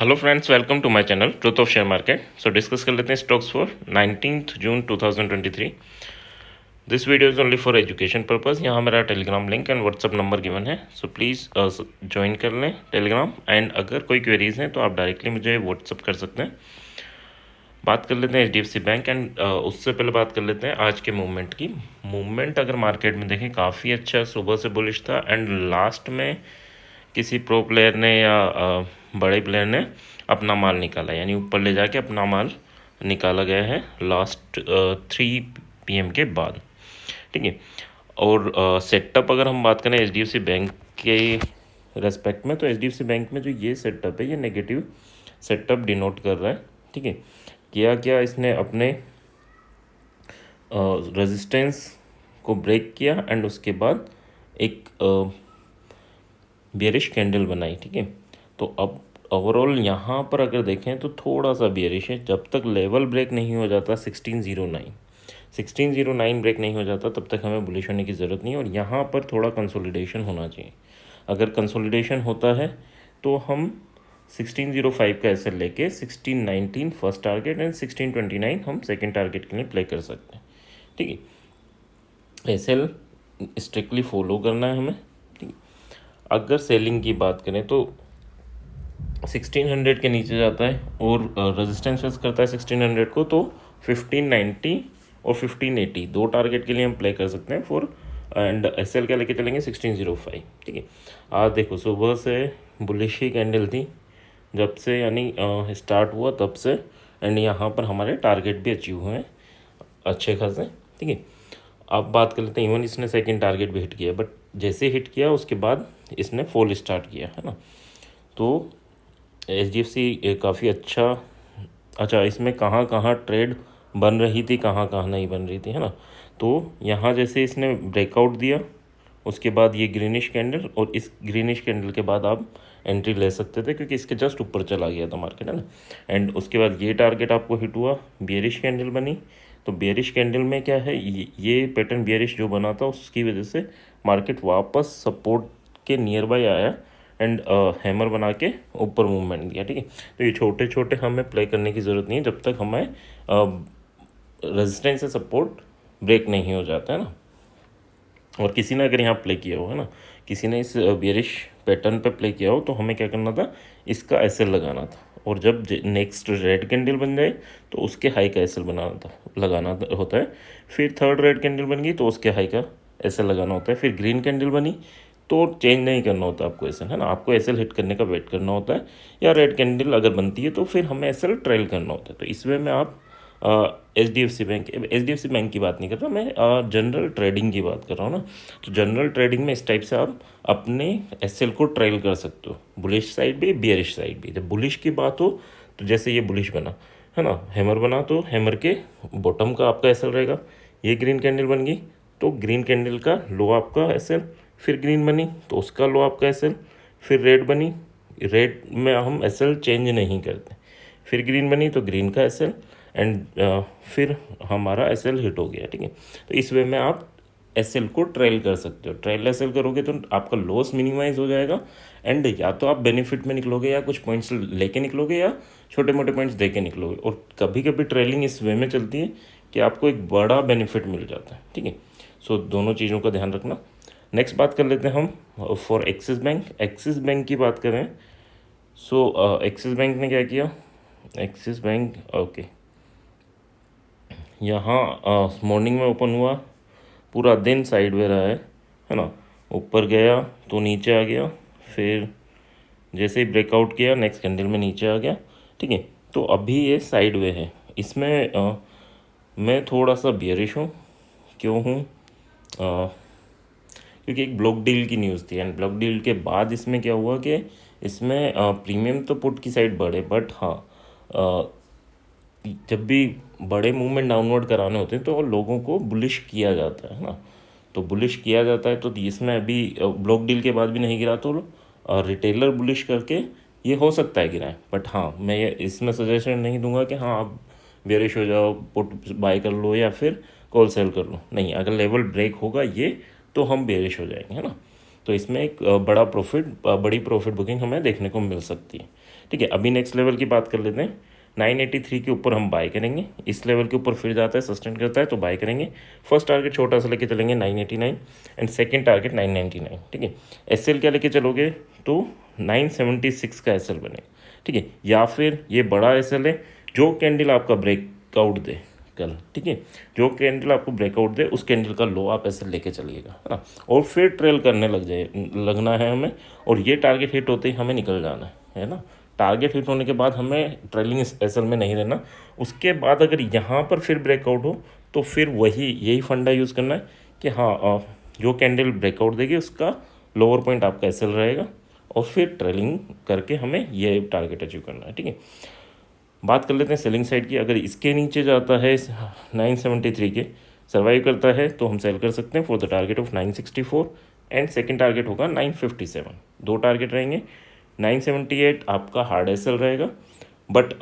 Hello friends, welcome to my channel truth of share market. So discuss कर लेते हैं stocks for 19th June 2023। This video is only for education purpose. यहाँ मेरा Telegram link and WhatsApp number given है, so please join कर लें Telegram. And अगर कोई क्वेरीज हैं तो आप डायरेक्टली मुझे व्हाट्सअप कर सकते हैं। बात कर लेते हैं HDFC बैंक एंड उससे पहले बात कर लेते हैं आज के मूवमेंट की। मूवमेंट अगर मार्केट में देखें काफ़ी अच्छा, सुबह से बुलिश था एंड लास्ट में किसी प्रो प्लेयर ने या बड़े प्लेयर ने अपना माल निकाला, यानी ऊपर ले जाके अपना माल निकाला गया है लास्ट 3 PM के बाद। ठीक है। और सेटअप अगर हम बात करें HDFC बैंक के रेस्पेक्ट में, तो HDFC बैंक में जो ये सेटअप है ये नेगेटिव सेटअप डिनोट कर रहा है। ठीक है। क्या इसने अपने रेजिस्टेंस को ब्रेक किया एंड उसके बाद एक बेरिश कैंडल बनाई। ठीक है। तो अब ओवरऑल यहाँ पर अगर देखें तो थोड़ा सा बेरिश है। जब तक लेवल ब्रेक नहीं हो जाता 1609 ब्रेक नहीं हो जाता तब तक हमें बुलिश होने की ज़रूरत नहीं है। और यहाँ पर थोड़ा कंसोलिडेशन होना चाहिए। अगर कंसोलिडेशन होता है तो हम 1605 का एसएल लेके 1619 फर्स्ट टारगेट एंड 1629 हम सेकेंड टारगेट के लिए प्ले कर सकते हैं। ठीक है। एसएल स्ट्रिक्टली फॉलो करना है हमें। ठीक है। अगर सेलिंग की बात करें तो 1600 के नीचे जाता है और रेजिस्टेंस फेस करता है 1600 को, तो 1590 और 1580 दो टारगेट के लिए हम प्ले कर सकते हैं फॉर एंड एसएल क्या लेके चलेंगे 1605। ठीक है। आज देखो सुबह से बुलिश ही कैंडल थी जब से, यानी स्टार्ट हुआ तब से, एंड यहाँ पर हमारे टारगेट भी अचीव हुए हैं अच्छे खासे। ठीक है। अब बात कर लेते हैं, इवन इसने सेकंड टारगेट भी हिट किया, बट जैसे हिट किया उसके बाद इसने फॉल स्टार्ट किया है ना। तो HDFC काफ़ी अच्छा इसमें कहाँ कहाँ ट्रेड बन रही थी, कहाँ कहाँ नहीं बन रही थी, है ना। तो यहाँ जैसे इसने ब्रेकआउट दिया उसके बाद ये ग्रीनिश कैंडल, और इस ग्रीनिश कैंडल के बाद आप एंट्री ले सकते थे क्योंकि इसके जस्ट ऊपर चला गया था मार्केट, है ना। एंड उसके बाद ये टारगेट आपको हिट हुआ, बेरिश कैंडल बनी। तो बेरिश कैंडल में क्या है, ये पैटर्न बेरिश जो बना था उसकी वजह से मार्केट वापस सपोर्ट के नियर बाय आया एंड हैमर बना के ऊपर मूवमेंट दिया। ठीक है। तो ये छोटे छोटे हमें प्ले करने की ज़रूरत नहीं है जब तक हमें रेजिस्टेंस से सपोर्ट ब्रेक नहीं हो जाता है ना। और किसी ने अगर यहाँ प्ले किया हो, है ना, किसी ने इस बेरिश पैटर्न पे प्ले किया हो, तो हमें क्या करना था, इसका एसएल लगाना था। और जब नेक्स्ट रेड कैंडल बन जाए तो उसके हाई का एसएल लगाना होता है। फिर थर्ड रेड कैंडल बन गई तो उसके हाई का एसएल लगाना होता है। फिर ग्रीन कैंडल बनी तो चेंज नहीं करना होता आपको एसएल, है ना। आपको एसएल हिट करने का वेट करना होता है, या रेड कैंडल अगर बनती है तो फिर हमें एसएल ट्रेल करना होता है। तो इस वे में आप एच डी एफ सी बैंक की बात नहीं कर रहा मैं, जनरल ट्रेडिंग की बात कर रहा हूँ ना। तो जनरल ट्रेडिंग में इस टाइप से आप अपने एसएल को ट्रेल कर सकते हो, बुलिश साइड भी बेरिश साइड भी। जब बुलिश की बात हो तो जैसे ये बुलिश बना, है ना, हैमर बना, तो हैमर के बॉटम का आपका एसएल रहेगा। ये ग्रीन कैंडल बन गई तो ग्रीन कैंडल का लो आपका एसएल, फिर ग्रीन बनी तो उसका लो आपका एसएल, फिर रेड बनी, रेड में हम एसएल चेंज नहीं करते, फिर ग्रीन बनी तो ग्रीन का एसएल एंड फिर हमारा एसएल हिट हो गया। ठीक है। तो इस वे में आप एसएल को ट्रेल कर सकते हो। ट्रेल एसएल करोगे तो आपका लॉस मिनिमाइज हो जाएगा एंड या तो आप बेनिफिट में निकलोगे, या कुछ पॉइंट्स लेके निकलोगे, या छोटे मोटे पॉइंट्स दे के निकलोगे। और कभी कभी ट्रेलिंग इस वे में चलती है कि आपको एक बड़ा बेनिफिट मिल जाता है। ठीक है। सो दोनों चीज़ों का ध्यान रखना। नेक्स्ट बात कर लेते हैं हम for axis bank. Axis bank की बात करें सो एक्सिस बैंक ने क्या किया, एक्सिस बैंक ओके, यहाँ मॉर्निंग में ओपन हुआ, पूरा दिन साइड वे रहा है ना। ऊपर गया तो नीचे आ गया, फिर जैसे ही ब्रेकआउट किया नेक्स्ट कैंडल में नीचे आ गया। ठीक है। तो अभी ये साइड वे है। इसमें मैं थोड़ा सा बियरिश हूँ। क्यों हूँ, क्योंकि एक ब्लॉक डील की न्यूज़ थी एंड ब्लॉक डील के बाद इसमें क्या हुआ कि इसमें प्रीमियम तो पुट की साइड बढ़े, बट हाँ जब भी बड़े मूवमेंट डाउनवर्ड कराने होते हैं तो लोगों को बुलिश किया जाता है ना। तो बुलिश किया जाता है, तो इसमें अभी ब्लॉक डील के बाद भी नहीं गिरा, तो रिटेलर बुलिश करके ये हो सकता है गिराए। बट हाँ मैं ये इसमें सजेशन नहीं दूंगा कि हाँ आप बेरिश हो जाओ, पुट बाय कर लो या फिर कॉल सेल कर लो। नहीं, अगर लेवल ब्रेक होगा ये तो हम बेरिश हो जाएंगे, है ना। तो इसमें एक बड़ी प्रॉफिट बुकिंग हमें देखने को मिल सकती है। ठीक है, अभी नेक्स्ट लेवल की बात कर लेते हैं। 983 के ऊपर हम बाय करेंगे, इस लेवल के ऊपर फिर जाता है, सस्टेन करता है तो बाय करेंगे। फर्स्ट टारगेट छोटा सा लेके चलेंगे 989 एंड सेकंड टारगेट 999। ठीक है, एसएल क्या लेके चलोगे तो 976 का एसएल बनेगा। ठीक है, या फिर ये बड़ा एसएल है जो कैंडल आपका ब्रेकआउट दे कल। ठीक है, जो कैंडल आपको ब्रेकआउट दे उस कैंडल का लो आप ऐसे लेके चलिएगा, है ना, और फिर ट्रेल करने लगना है हमें, और ये टारगेट हिट होते ही हमें निकल जाना है ना। टारगेट हिट होने के बाद हमें ट्रेलिंग एसएल में नहीं रहना। उसके बाद अगर यहाँ पर फिर ब्रेकआउट हो तो फिर यही फंडा यूज़ करना है कि हाँ, जो कैंडल ब्रेकआउट देगी उसका लोअर पॉइंट आपका एसएल रहेगा, और फिर ट्रेलिंग करके हमें ये टारगेट अचीव करना है। ठीक है, बात कर लेते हैं सेलिंग साइड की। अगर इसके नीचे जाता है 973 के, सर्वाइव करता है तो हम सेल कर सकते हैं for the target of 964 and second target होगा 957। दो टारगेट रहेंगे। 978 आपका हार्ड एसएल रहेगा, बट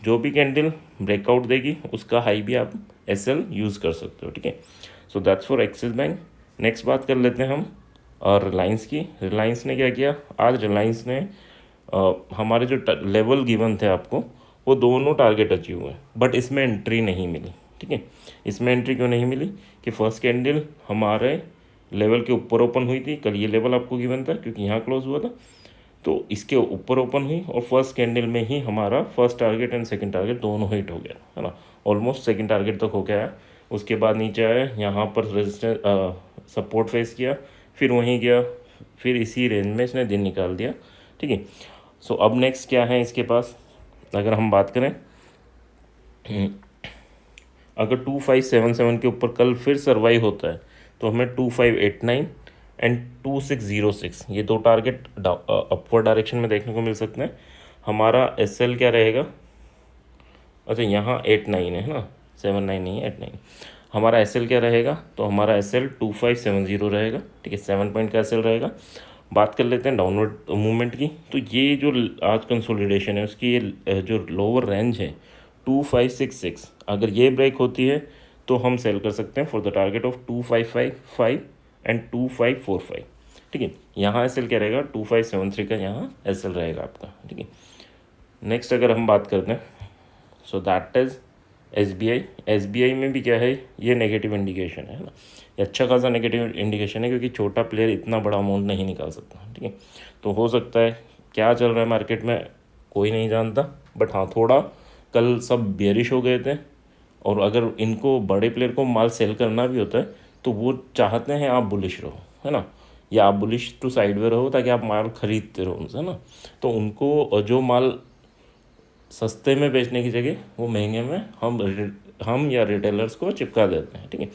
जो भी कैंडल ब्रेकआउट देगी उसका हाई भी आप एसएल यूज़ कर सकते हो। ठीक है, so that's for axis bank. Next बात कर लेते हैं हम रिलायंस की। रिलायंस ने क्या किया, आज रिलायंस ने हमारे जो लेवल गिवन थे आपको वो दोनों टारगेट अचीव हुए, बट इसमें एंट्री नहीं मिली। ठीक है, इसमें एंट्री क्यों नहीं मिली कि फर्स्ट कैंडल हमारे लेवल के ऊपर ओपन हुई थी, कल ये लेवल आपको गिवन था क्योंकि यहाँ क्लोज हुआ था, तो इसके ऊपर ओपन हुई और फर्स्ट कैंडल में ही हमारा first target and second target दोनों हिट हो गया, है ना, ऑलमोस्ट सेकंड टारगेट तक हो गया। उसके बाद नीचे आया, यहाँ पर रेजिस्टेंस सपोर्ट फेस किया, फिर वहीं गया, फिर इसी रेंज में इसने दिन निकाल दिया। ठीक है, सो अब नेक्स्ट क्या है इसके पास, अगर हम बात करें, अगर 2577 के ऊपर कल फिर सर्वाइव होता है तो हमें 2589 एंड 2606 ये दो टारगेट अपवर्ड डायरेक्शन में देखने को मिल सकते हैं। हमारा एसएल क्या रहेगा, अच्छा यहाँ 89 है ना, 79 नहीं है 89। हमारा एसएल क्या रहेगा, तो हमारा एसएल 2570 रहेगा। ठीक है, 7 पॉइंट का एसएल रहेगा। बात कर लेते हैं डाउनवर्ड मूवमेंट की। तो ये जो आज कंसोलिडेशन है उसकी ये जो लोअर रेंज है 2566, अगर ये ब्रेक होती है तो हम सेल कर सकते हैं for the target of 2555 and 2545। ठीक है, यहाँ एसएल क्या रहेगा, 2573 का यहाँ एसएल रहेगा आपका। ठीक है, नेक्स्ट अगर हम बात करते हैं, so that is SBI. SBI में भी क्या है, ये नेगेटिव इंडिकेशन है ना, ये अच्छा खासा नेगेटिव इंडिकेशन है क्योंकि छोटा प्लेयर इतना बड़ा अमाउंट नहीं निकाल सकता। ठीक है, तो हो सकता है क्या चल रहा है मार्केट में कोई नहीं जानता, बट हाँ थोड़ा कल सब बेयरिश हो गए थे, और अगर इनको बड़े प्लेयर को माल सेल करना भी होता है तो वो चाहते हैं आप बुलिश रहो, है ना, या आप बुलिश टू साइड में रहो ताकि आप माल खरीदते रहो उनसे, है ना। तो उनको जो माल सस्ते में बेचने की जगह वो महंगे में हम या रिटेलर्स को चिपका देते हैं। ठीक है,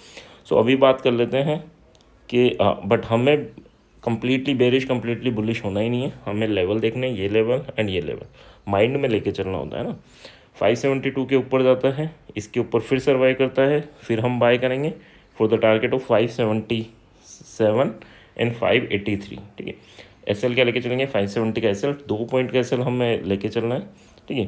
सो अभी बात कर लेते हैं कि बट हमें कम्प्लीटली बेरिश कम्प्लीटली बुलिश होना ही नहीं है, हमें लेवल देखने, ये लेवल एंड ये लेवल माइंड में लेके चलना होता है ना। 572 के ऊपर जाता है, इसके ऊपर फिर सर्वाइव करता है, फिर हम बाय करेंगे for the target of 577 and 583। ठीक है, एसएल क्या लेके चलेंगे, 570 का एसएल, 2 पॉइंट का एसएल हमें लेके चलना है। ठीक है,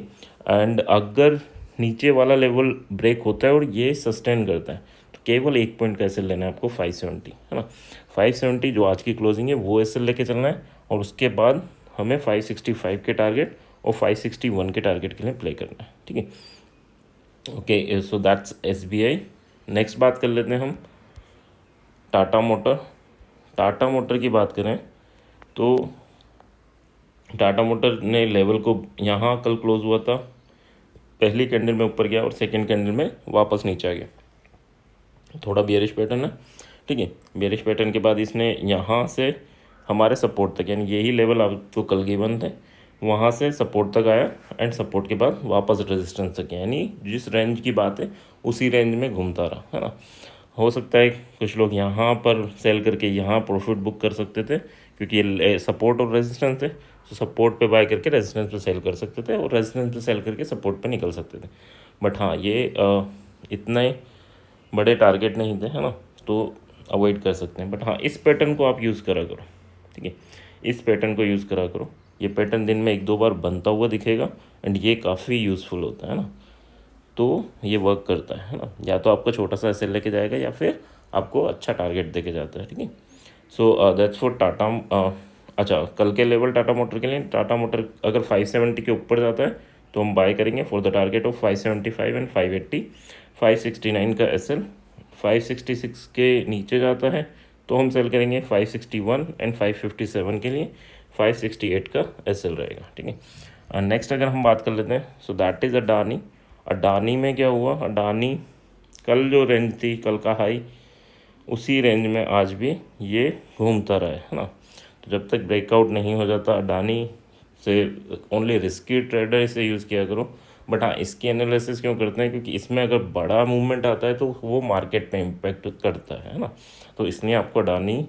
एंड अगर नीचे वाला लेवल ब्रेक होता है और ये सस्टेन करता है तो केवल 1 पॉइंट का एसएल लेना है आपको, 570, है ना। 570 जो आज की क्लोजिंग है वो एसएल लेके चलना है, और उसके बाद हमें 565 के टारगेट और 561 के टारगेट के लिए प्ले करना है। ठीक है, okay, so that's SBI. Next बात कर लेते हैं हम टाटा मोटर। टाटा मोटर की बात करें तो टाटा मोटर ने लेवल को, यहाँ कल क्लोज हुआ था, पहली कैंडल में ऊपर गया और सेकंड कैंडल में वापस नीचे आ गया, थोड़ा बियरिश पैटर्न है। ठीक है, बियरिश पैटर्न के बाद इसने यहाँ से हमारे सपोर्ट तक, यानी यही लेवल आपको कल गिवन थे, वहाँ से सपोर्ट तक आया एंड सपोर्ट के बाद वापस रेजिस्टेंस तक, यानी जिस रेंज की बात है उसी रेंज में घूमता रहा, है ना। हो सकता है कुछ लोग यहाँ पर सेल करके यहाँ प्रॉफिट बुक कर सकते थे क्योंकि ये सपोर्ट और रेजिस्टेंस थे, तो सपोर्ट पे बाय करके रेजिस्टेंस पे सेल कर सकते थे और रेजिस्टेंस पे सेल करके सपोर्ट पे निकल सकते थे। बट हाँ, ये इतने बड़े टारगेट नहीं थे, है ना, तो अवॉइड कर सकते हैं। बट हाँ, इस पैटर्न को आप यूज़ करा करो। ठीक है, इस पैटर्न को यूज़ करा करो, ये पैटर्न दिन में 1-2 बार बनता हुआ दिखेगा एंड ये काफ़ी यूज़फुल होता है ना, तो ये वर्क करता है ना। या तो आपका छोटा सा एसएल लेके जाएगा या फिर आपको अच्छा टारगेट देके जाता है। ठीक है, सो दैट्स फॉर टाटा। अच्छा, कल के लेवल टाटा मोटर के लिए, टाटा मोटर अगर 570 के ऊपर जाता है तो हम बाय करेंगे for the target of 575 and 580। 569 का एसएल। 566 के नीचे जाता है तो हम सेल करेंगे 561 एंड 557 के लिए। 568 का एसएल रहेगा, ठीक है। नेक्स्ट अगर हम बात कर लेते हैं, so that is Adani. Adani में क्या हुआ, अडानी कल जो रेंज थी, कल का हाई, उसी रेंज में आज भी ये घूमता रहा है ना। तो जब तक ब्रेकआउट नहीं हो जाता अडानी से, ओनली रिस्की ट्रेडर इसे यूज़ किया करो। बट हाँ, इसकी एनालिसिस क्यों करते हैं, क्योंकि इसमें अगर बड़ा मूवमेंट आता है तो वो मार्केट पे इम्पेक्ट करता है ना। तो इसलिए आपको अडानी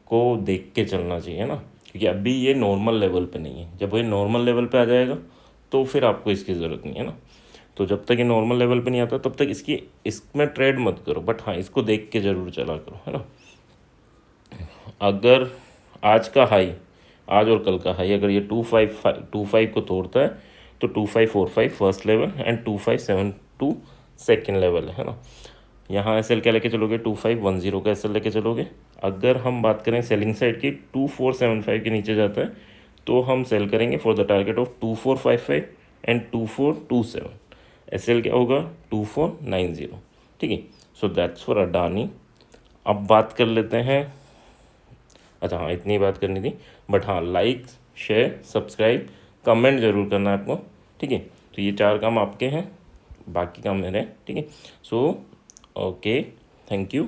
को देख के चलना चाहिए ना, क्योंकि अभी ये नॉर्मल लेवल पे नहीं है। जब ये नॉर्मल लेवल पे आ जाएगा तो फिर आपको इसकी ज़रूरत नहीं है ना। तो जब तक ये नॉर्मल लेवल पे नहीं आता तब तक इसमें ट्रेड मत करो, बट हाँ इसको देख के ज़रूर चला करो, है ना। अगर आज का हाई, आज और कल का हाई अगर ये 255 को तोड़ता है तो 2545 first level and 2572 second level है ना। यहाँ एस एल क्या लेके चलोगे, 2510 का एस एल लेके चलोगे। अगर हम बात करें सेलिंग साइड की, 2475 के नीचे जाता है तो हम सेल करेंगे for the target of 2455 and 2427। S L क्या होगा, 2490, ठीक है। So that's for Adani. अब बात कर लेते हैं, अच्छा हाँ इतनी बात करनी थी, बट हाँ लाइक शेयर सब्सक्राइब कमेंट ज़रूर करना है आपको, ठीक है। तो ये 4 काम आपके हैं, बाकी काम मेरे हैं, ठीक है। So okay, thank you.